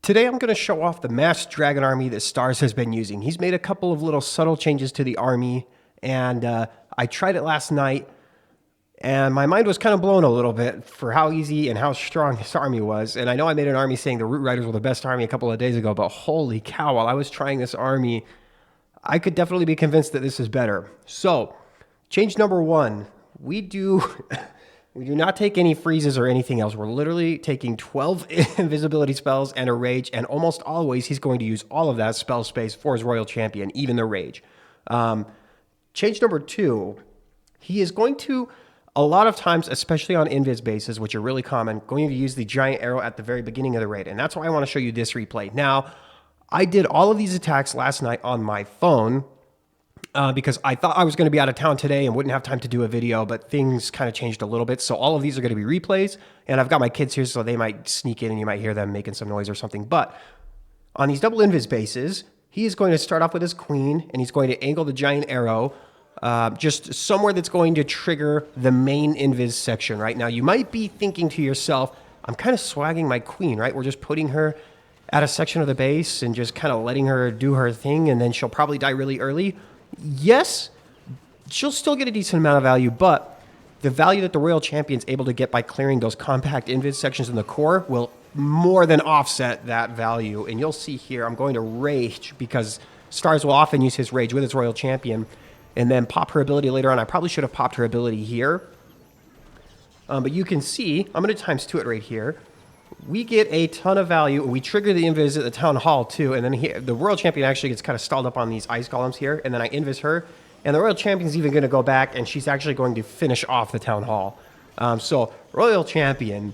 Today I'm going to show off the masked dragon army that Stars has been using. He's made a couple of little subtle changes to the army, and I tried it last night, and my mind was kind of blown a little bit for how easy and how strong this army was. And I know I made an army saying the Root Riders were the best army a couple of days ago, but holy cow, while I was trying this army, I could definitely be convinced that this is better. So, change number one, we do not take any freezes or anything else. We're literally taking 12 invisibility spells and a rage, and almost always he's going to use all of that spell space for his Royal Champion, even the rage. Change number two, he is going to, a lot of times, especially on invis bases, which are really common, going to use the giant arrow at the very beginning of the raid, and that's why I want to show you this replay. Now, I did all of these attacks last night on my phone, because I thought I was going to be out of town today and wouldn't have time to do a video, but things kind of changed a little bit. So all of these are going to be replays, and I've got my kids here, so they might sneak in and you might hear them making some noise or something. But on these double invis bases, he is going to start off with his queen, and he's going to angle the giant arrow just somewhere that's going to trigger the main invis section. Right now, you might be thinking to yourself, I'm kind of swagging my queen, right? We're just putting her at a section of the base and just kind of letting her do her thing, and then she'll probably die really early. Yes, she'll still get a decent amount of value, but the value that the Royal Champion's able to get by clearing those compact invis sections in the core will more than offset that value. And you'll see here, I'm going to rage because Stars will often use his rage with his Royal Champion and then pop her ability later on. I probably should have popped her ability here. But you can see, I'm going to times 2 it right here. We get a ton of value. We trigger the invis at the town hall too, and then the Royal Champion actually gets kind of stalled up on these ice columns here, and then I invis her, and the Royal Champion's even going to go back, and she's actually going to finish off the town hall. So Royal Champion,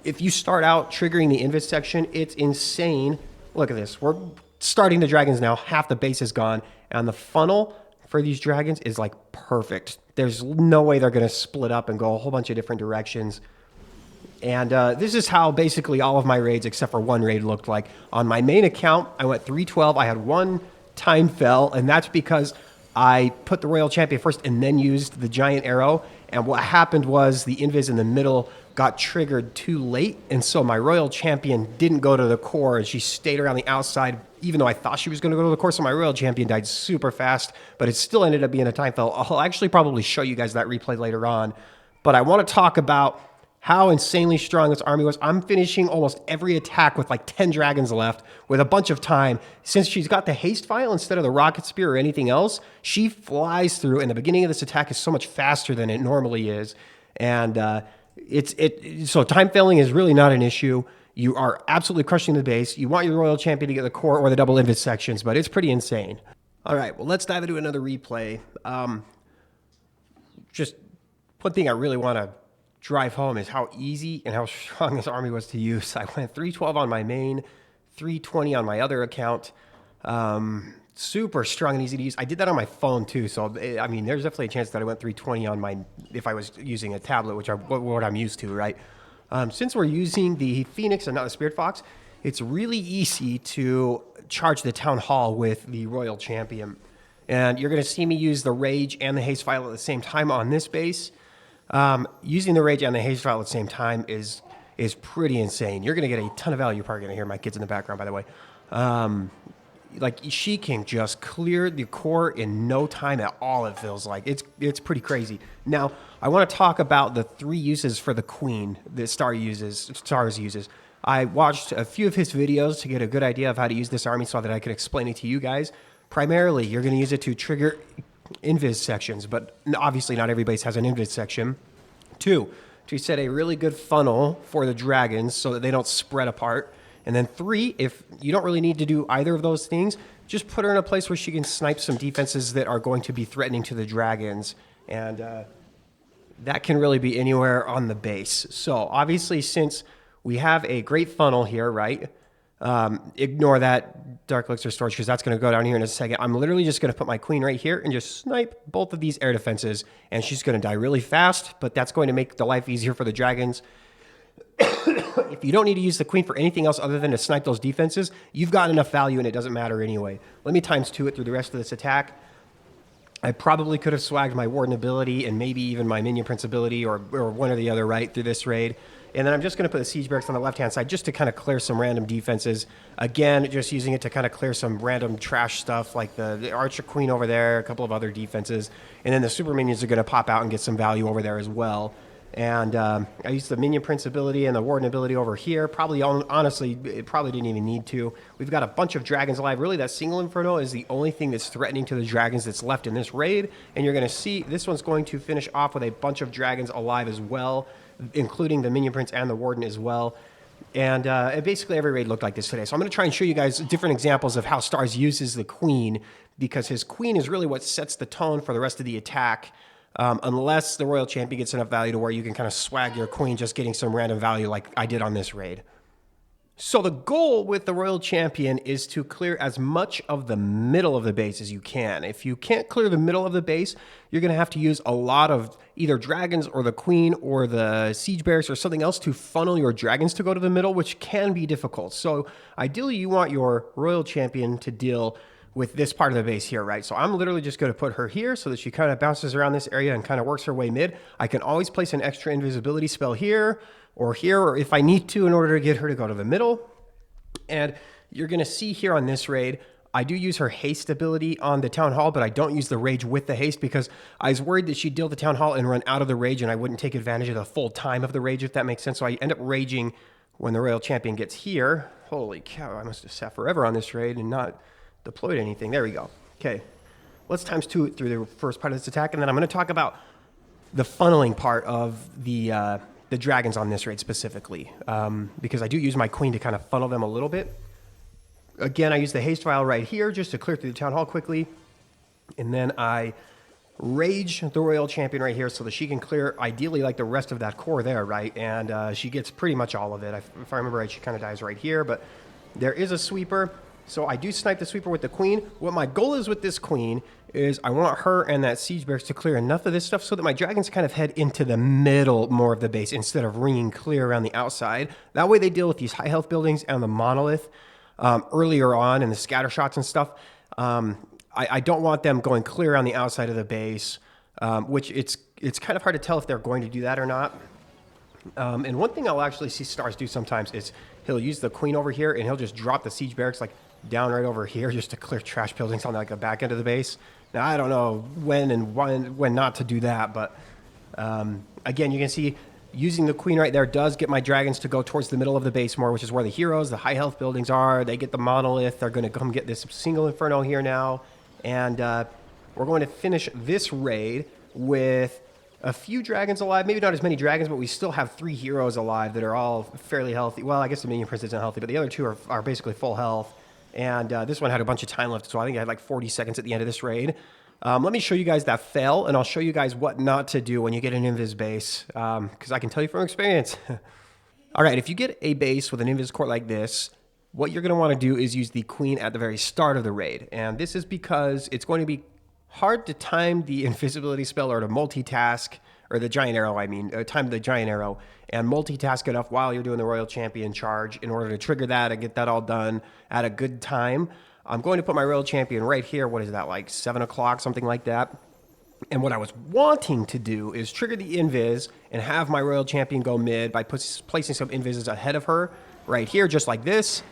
if you start out triggering the invis section, it's insane. Look at this. We're starting the dragons now. Half the base is gone, and the funnel for these dragons is like perfect. There's no way they're going to split up and go a whole bunch of different directions. And this is how basically all of my raids, except for one raid, looked like. On my main account, I went 312. I had one time fell, and that's because I put the Royal Champion first and then used the giant arrow. And what happened was the invis in the middle got triggered too late, and so my Royal Champion didn't go to the core, and she stayed around the outside, even though I thought she was going to go to the core, so my Royal Champion died super fast, but it still ended up being a time fell. I'll actually probably show you guys that replay later on, but I want to talk about how insanely strong this army was. I'm finishing almost every attack with like 10 dragons left with a bunch of time. Since she's got the haste file instead of the rocket spear or anything else, she flies through, and the beginning of this attack is so much faster than it normally is. And so time failing is really not an issue. You are absolutely crushing the base. You want your Royal Champion to get the core or the double invis sections, but it's pretty insane. All right, well, let's dive into another replay. Just one thing I really want to drive home is how easy and how strong this army was to use. I went 312 on my main, 320 on my other account. Super strong and easy to use. I did that on my phone too, so I mean, there's definitely a chance that I went 320 on my, if I was using a tablet, which what I'm used to, right? Since we're using the Phoenix and not the Spirit Fox, it's really easy to charge the Town Hall with the Royal Champion. And you're going to see me use the Rage and the Haste File at the same time on this base. Using the Rage and the Haste File at the same time is pretty insane. You're going to get a ton of value. You're probably going to hear my kids in the background, by the way. Like, she can just clear the core in no time at all, it feels like. It's pretty crazy. Now, I want to talk about the 3 uses for the Queen that Stars uses. I watched a few of his videos to get a good idea of how to use this army so that I could explain it to you guys. Primarily, you're going to use it to trigger invis sections, but obviously not every base has an invis section. 2, to set a really good funnel for the dragons so that they don't spread apart. And then 3, if you don't really need to do either of those things, just put her in a place where she can snipe some defenses that are going to be threatening to the dragons. And that can really be anywhere on the base. So obviously, since we have a great funnel here, right? Ignore that Dark Elixir storage because that's going to go down here in a second. I'm literally just going to put my queen right here and just snipe both of these air defenses, and she's going to die really fast, but that's going to make the life easier for the dragons. If you don't need to use the queen for anything else other than to snipe those defenses, you've got enough value and it doesn't matter anyway. Let me times 2 it through the rest of this attack. I probably could have swagged my Warden ability and maybe even my Minion Prince ability or one or the other right through this raid. And then I'm just going to put the siege barracks on the left-hand side just to kind of clear some random defenses. Again, just using it to kind of clear some random trash stuff like the archer queen over there, a couple of other defenses. And then the super minions are going to pop out and get some value over there as well. And I used the minion prince ability and the warden ability over here. Probably, honestly, it probably didn't even need to. We've got a bunch of dragons alive. Really, that single inferno is the only thing that's threatening to the dragons that's left in this raid. And you're going to see this one's going to finish off with a bunch of dragons alive as well, including the minion prince and the warden as well. And basically every raid looked like this today. So I'm going to try and show you guys different examples of how Stars uses the queen, because his queen is really what sets the tone for the rest of the attack. Unless the royal champion gets enough value to where you can kind of swag your queen just getting some random value like I did on this raid. So the goal with the royal champion is to clear as much of the middle of the base as you can. If you can't clear the middle of the base, you're going to have to use a lot of either dragons or the queen or the siege barracks or something else to funnel your dragons to go to the middle, which can be difficult. So ideally you want your royal champion to deal with this part of the base here, right? So I'm literally just going to put her here so that she kind of bounces around this area and kind of works her way mid. I can always place an extra invisibility spell here, or if I need to in order to get her to go to the middle. And you're going to see here on this raid, I do use her haste ability on the town hall, but I don't use the rage with the haste because I was worried that she'd deal the town hall and run out of the rage and I wouldn't take advantage of the full time of the rage, if that makes sense. So I end up raging when the royal champion gets here. Holy cow, I must have sat forever on this raid and not deployed anything. There we go. Okay, let's times 2 it through the first part of this attack, and then I'm going to talk about the funneling part of the dragons on this raid specifically, because I do use my queen to kind of funnel them a little bit. Again, I use the haste vial right here just to clear through the town hall quickly, and then I rage the royal champion right here so that she can clear ideally like the rest of that core there, right? And she gets pretty much all of it. If I remember right, she kind of dies right here, but there is a sweeper. So I do snipe the sweeper with the queen. What my goal is with this queen is I want her and that siege barracks to clear enough of this stuff so that my dragons kind of head into the middle more of the base instead of ringing clear around the outside. That way they deal with these high health buildings and the monolith earlier on and the scatter shots and stuff. I don't want them going clear on the outside of the base, which it's kind of hard to tell if they're going to do that or not. And one thing I'll actually see Stars do sometimes is he'll use the queen over here and he'll just drop the siege barracks like down right over here just to clear trash buildings on like the back end of the base. Now, I don't know when not to do that, but again, you can see using the queen right there does get my dragons to go towards the middle of the base more, which is where the heroes, the high health buildings are. They get the monolith. They're going to come get this single inferno here now. And we're going to finish this raid with a few dragons alive, maybe not as many dragons, but we still have 3 heroes alive that are all fairly healthy. Well, I guess the minion prince isn't healthy, but the other 2 are basically full health. And this one had a bunch of time left, so I think I had like 40 seconds at the end of this raid. Let me show you guys that fail, and I'll show you guys what not to do when you get an invis base, because I can tell you from experience. All right, if you get a base with an invis court like this, what you're going to want to do is use the queen at the very start of the raid. And this is because it's going to be hard to time the invisibility spell or to multitask, or the giant arrow, I mean, time the giant arrow, and multitask enough while you're doing the royal champion charge in order to trigger that and get that all done at a good time. I'm going to put my royal champion right here. What is that, like 7 o'clock, something like that? And what I was wanting to do is trigger the invis and have my royal champion go mid by placing some invises ahead of her right here, just like this.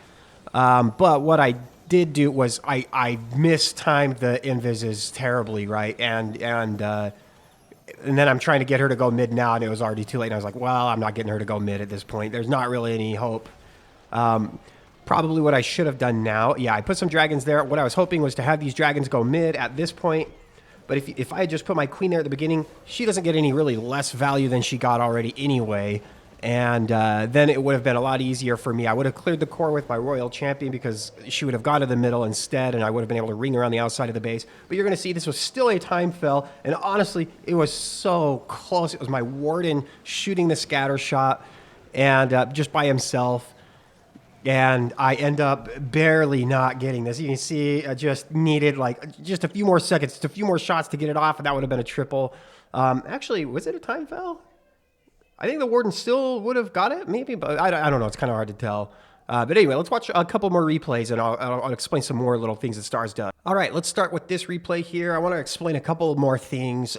But what I did do was I mistimed the invises terribly, right? And then I'm trying to get her to go mid now, and it was already too late. And I was like, well, I'm not getting her to go mid at this point. There's not really any hope. Probably what I should have done now. Yeah, I put some dragons there. What I was hoping was to have these dragons go mid at this point. But if I had just put my queen there at the beginning, she doesn't get any really less value than she got already anyway. And then it would have been a lot easier for me. I would have cleared the core with my royal champion because she would have gone to the middle instead, and I would have been able to ring around the outside of the base. But you're going to see this was still a time fell, and honestly, it was so close. It was my warden shooting the scatter shot, and just by himself. And I end up barely not getting this. You can see I just needed like just a few more seconds, just a few more shots to get it off, and that would have been a triple. Actually, was it a time foul? I think the warden still would have got it, maybe, but I don't know. It's kind of hard to tell. But anyway, let's watch a couple more replays, and I'll explain some more little things that Stars does. All right, let's start with this replay here. I want to explain a couple more things.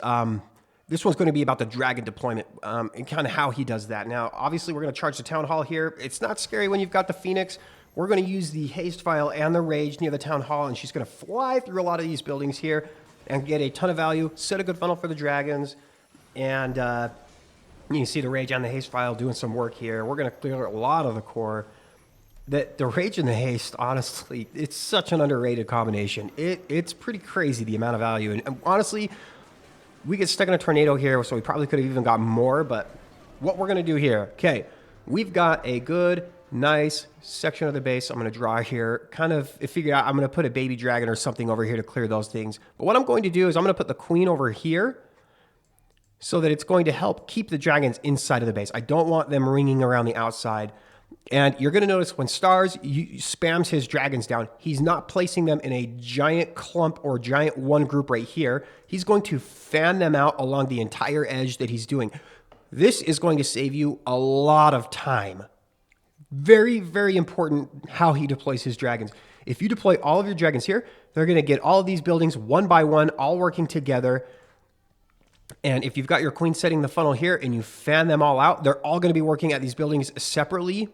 this one's going to be about the dragon deployment and kind of how he does that. Now, obviously, we're going to charge the town hall here. It's not scary when you've got the Phoenix. We're going to use the haste file and the rage near the town hall, and she's going to fly through a lot of these buildings here and get a ton of value, set a good funnel for the dragons, and you can see the rage and the haste file doing some work here. We're going to clear a lot of the core. The rage and the haste, honestly, it's such an underrated combination. It's pretty crazy, the amount of value. And honestly, we get stuck in a tornado here, so we probably could have even got more. But what we're going to do here, okay, we've got a good, nice section of the base I'm going to draw here. Kind of figure out I'm going to put a baby dragon or something over here to clear those things. But what I'm going to do is I'm going to put the queen over here so that it's going to help keep the dragons inside of the base. I don't want them ringing around the outside. And you're going to notice when Stars spams his dragons down, he's not placing them in a giant clump or giant one group right here. He's going to fan them out along the entire edge that he's doing. This is going to save you a lot of time. Very, very important how he deploys his dragons. If you deploy all of your dragons here, they're going to get all of these buildings one by one, all working together. And if you've got your queen setting the funnel here and you fan them all out, they're all going to be working at these buildings separately,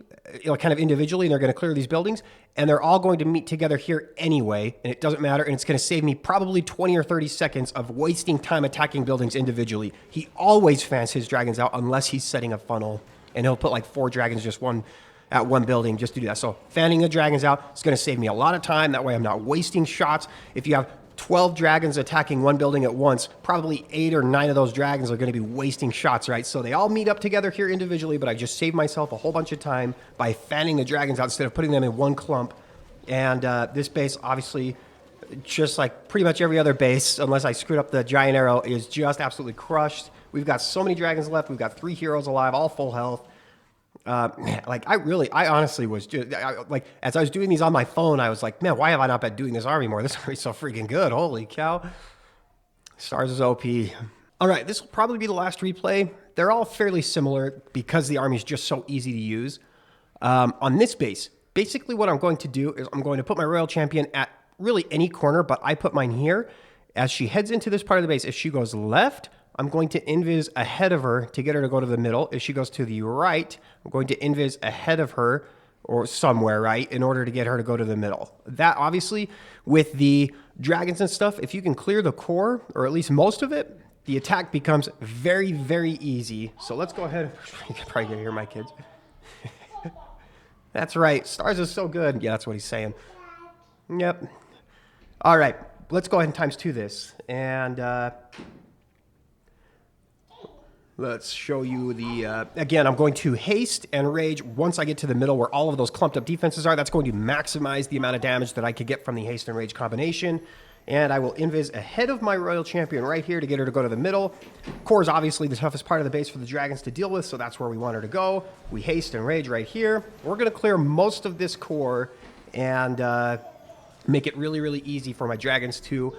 kind of individually, and they're going to clear these buildings. And they're all going to meet together here anyway, and it doesn't matter. And it's going to save me probably 20 or 30 seconds of wasting time attacking buildings individually. He always fans his dragons out unless he's setting a funnel. And he'll put like 4 dragons just at one building just to do that. So fanning the dragons out is going to save me a lot of time. That way I'm not wasting shots. If you have 12 dragons attacking one building at once, probably 8 or 9 of those dragons are going to be wasting shots, right? So they all meet up together here individually, but I just saved myself a whole bunch of time by fanning the dragons out instead of putting them in one clump. And this base, obviously, just like pretty much every other base, unless I screwed up the giant arrow, is just absolutely crushed. We've got so many dragons left. We've got 3 heroes alive, all full health. I honestly was just, like, as I was doing these on my phone, I was like, man, why have I not been doing this army more? This army's so freaking good. Holy cow. Stars is OP. All right, this will probably be the last replay. They're all fairly similar because the army is just so easy to use. On this base, basically what I'm going to do is I'm going to put my royal champion at really any corner, but I put mine here. As she heads into this part of the base, if she goes left, I'm going to invis ahead of her to get her to go to the middle. If she goes to the right, I'm going to invis ahead of her or somewhere, right, in order to get her to go to the middle. That, obviously, with the dragons and stuff, if you can clear the core, or at least most of it, the attack becomes very, very easy. So let's go ahead. You can probably hear my kids. That's right. Stars is so good. Yeah, that's what he's saying. Yep. All right. Let's go ahead and times 2 this. And let's show you the, again, I'm going to haste and rage once I get to the middle where all of those clumped up defenses are. That's going to maximize the amount of damage that I could get from the haste and rage combination. And I will invis ahead of my royal champion right here to get her to go to the middle. Core is obviously the toughest part of the base for the dragons to deal with, so that's where we want her to go. We haste and rage right here. We're going to clear most of this core and make it really, really easy for my dragons to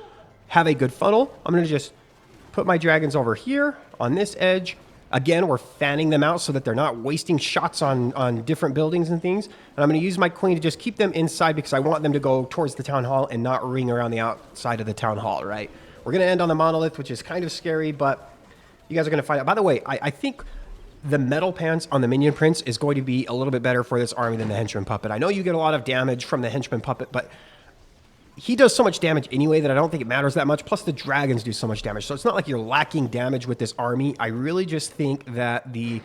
have a good funnel. I'm going to just put my dragons over here on this edge. Again, we're fanning them out so that they're not wasting shots on different buildings and things. And I'm going to use my queen to just keep them inside because I want them to go towards the town hall and not ring around the outside of the town hall, right? We're going to end on the monolith, which is kind of scary, but you guys are going to find out. By the way, I think the metal pants on the minion prince is going to be a little bit better for this army than the henchman puppet. I know you get a lot of damage from the henchman puppet, but he does so much damage anyway that I don't think it matters that much. Plus, the dragons do so much damage. So it's not like you're lacking damage with this army. I really just think that the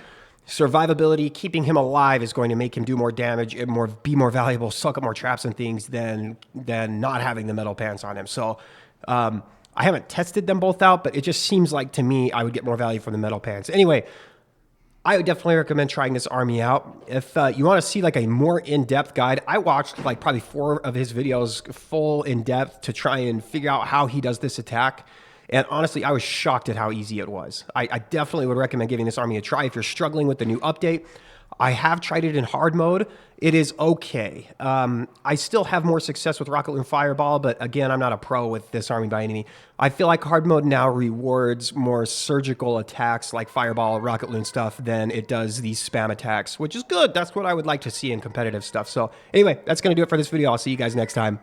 survivability, keeping him alive, is going to make him do more damage and be more valuable, suck up more traps and things than not having the metal pants on him. So I haven't tested them both out, but it just seems like to me I would get more value from the metal pants. Anyway, I would definitely recommend trying this army out. If you want to see like a more in-depth guide, I watched like probably 4 of his videos full in-depth to try and figure out how he does this attack. And honestly, I was shocked at how easy it was. I definitely would recommend giving this army a try if you're struggling with the new update. I have tried it in hard mode. It is okay. I still have more success with Rocket Loon Fireball, but again, I'm not a pro with this army by any means. I feel like hard mode now rewards more surgical attacks like Fireball, Rocket Loon stuff than it does these spam attacks, which is good. That's what I would like to see in competitive stuff. So anyway, that's going to do it for this video. I'll see you guys next time.